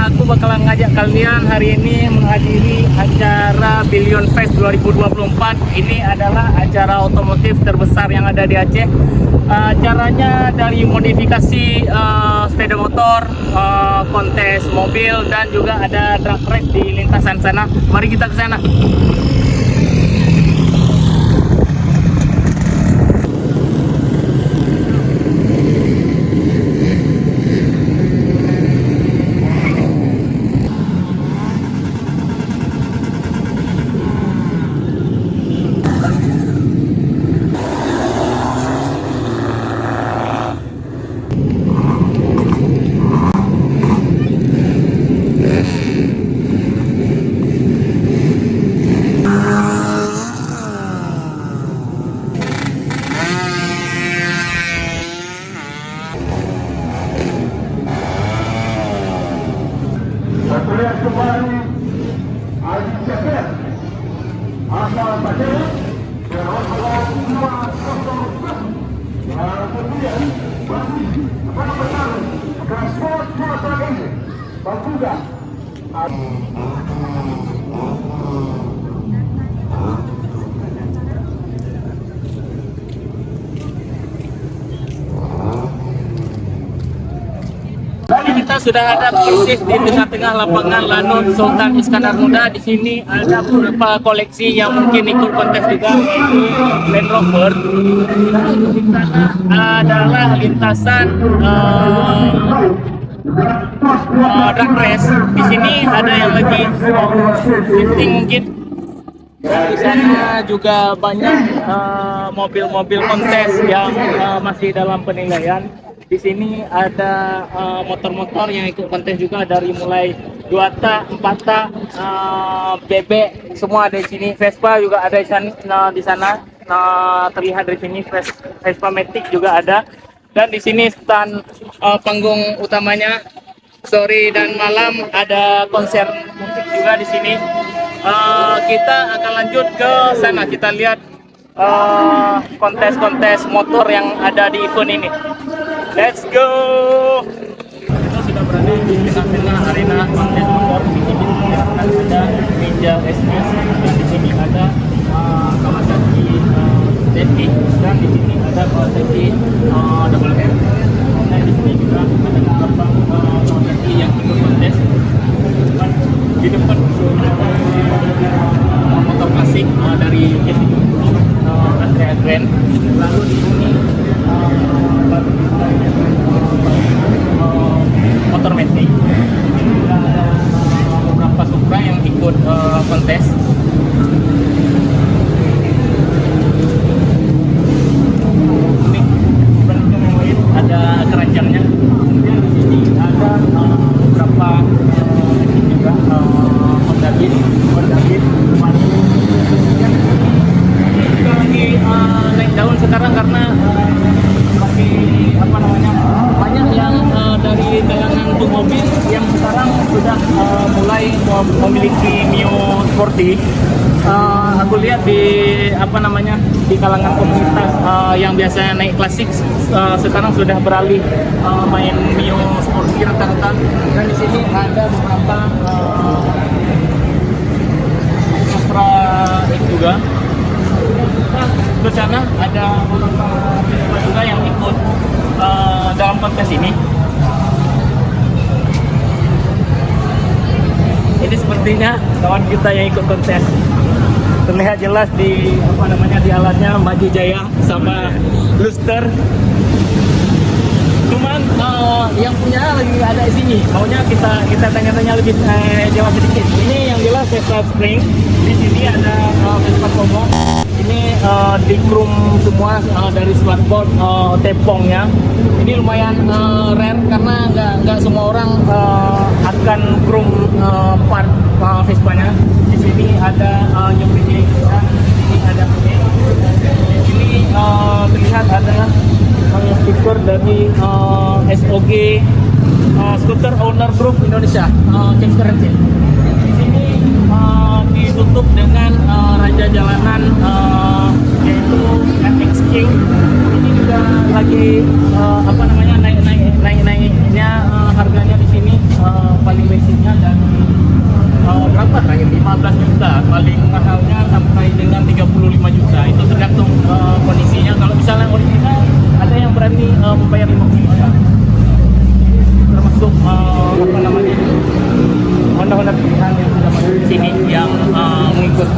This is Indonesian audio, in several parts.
aku bakalan ngajak kalian hari ini menghadiri acara Billion Fest 2024. Ini adalah acara otomotif terbesar yang ada di Aceh. Acaranya dari modifikasi sepeda motor, kontes mobil, dan juga ada drag race di lintasan sana. Mari kita ke sana. Terlihat kembali Aziz Syakir asal Aceh dengan nomor 201. Kemudian masih akan bertarung transport kuasa ini dan juga kita sudah ada persis di tengah-tengah lapangan Lanut Sultan Iskandar Muda. Di sini ada beberapa koleksi yang mungkin ikut kontes juga, yaitu Land Rover. Dan di sana adalah lintasan drag race. Di sini ada yang lagi drifting mungkin. Dan di sana juga banyak mobil-mobil kontes yang masih dalam penilaian. Di sini ada motor-motor yang ikut kontes juga, dari mulai 2 tak, 4 tak, bebek, semua ada di sini. Vespa juga ada di sana. Terlihat dari sini Vespa Matic juga ada. Dan di sini stand panggung utamanya sore dan malam ada konser musik juga di sini. Kita akan lanjut ke sana, kita lihat kontes-kontes motor yang ada di event ini. Let's go. Kita sudah berada di tengah-tengah arena kontes motor. Di sini ada Ninja SS, dan di sini ada Kawasaki ZX, dan di sini ada Kawasaki Double M. Dan di sini juga ada beberapa Kawasaki yang ikut kontes. Di depan motor klasik dari Astrea Grand. Lalu di sini motor Matic. Juga ada beberapa Supra yang ikut kontes. Ada keranjangnya. Kemudian di sini ada beberapa juga Honda Beat. Kita lagi naik daun sekarang karena masih banyak yang dari kalangan untuk mobil yang sekarang sudah mulai memiliki Mio Sporty. Aku lihat di di kalangan komunitas yang biasanya naik klasik sekarang sudah beralih main Mio Sporty rata-rata. Dan di sini ada beberapa Astra X juga. Ke sana ada beberapa juga yang ikut dalam kontes ini. Ini sepertinya kawan kita yang ikut kontes. Terlihat jelas di di alatnya Maju Jaya sama Luster. Cuman yang punya lagi ada di sini. Maunya kita tanya-tanya lebih jawab sedikit. Ini yang jelas Vespa Spring. Di sini ada Vespa Komo. Ini di chrome semua dari smartboard tepongnya. Ini lumayan rare karena nggak semua orang akan chrome part Vespanya. Di sini ada Yopiji, dan di sini ada ini. Di sini terlihat ada stiker dari SOG Scooter Owner Group Indonesia, Transparency. Di sini ditutup dengan raja jalanan yaitu FX King. Ini juga lagi naiknya harganya di sini paling basic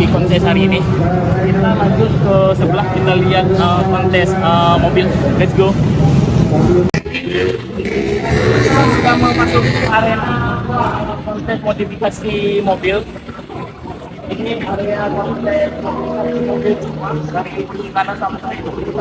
di kontes hari ini. Kita lanjut ke sebelah, kita lihat kontes mobil. Let's go. Kita mau masuk ke arena kontes modifikasi mobil. Ini area kontes modifikasi mobil semua dari kanan sampai kiri.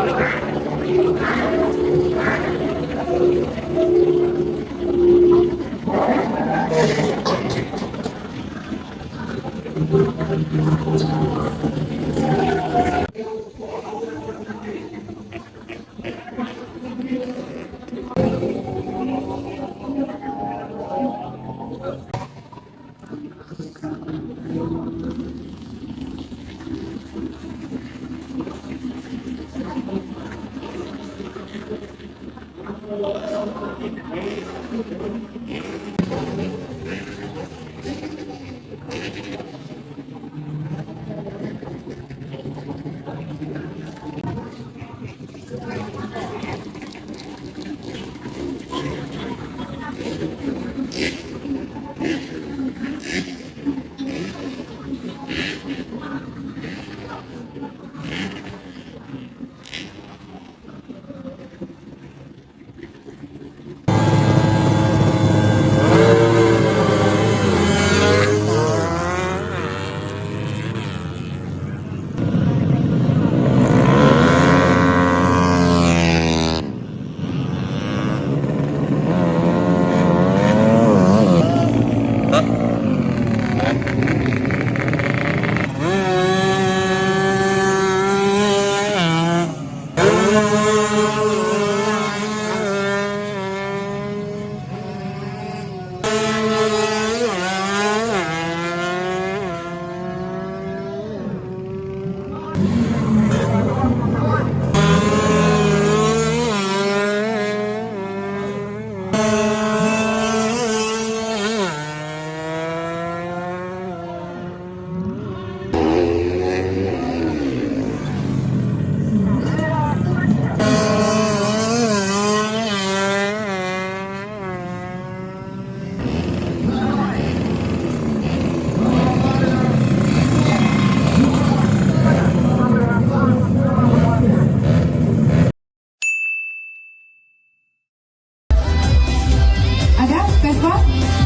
Ada Vespa?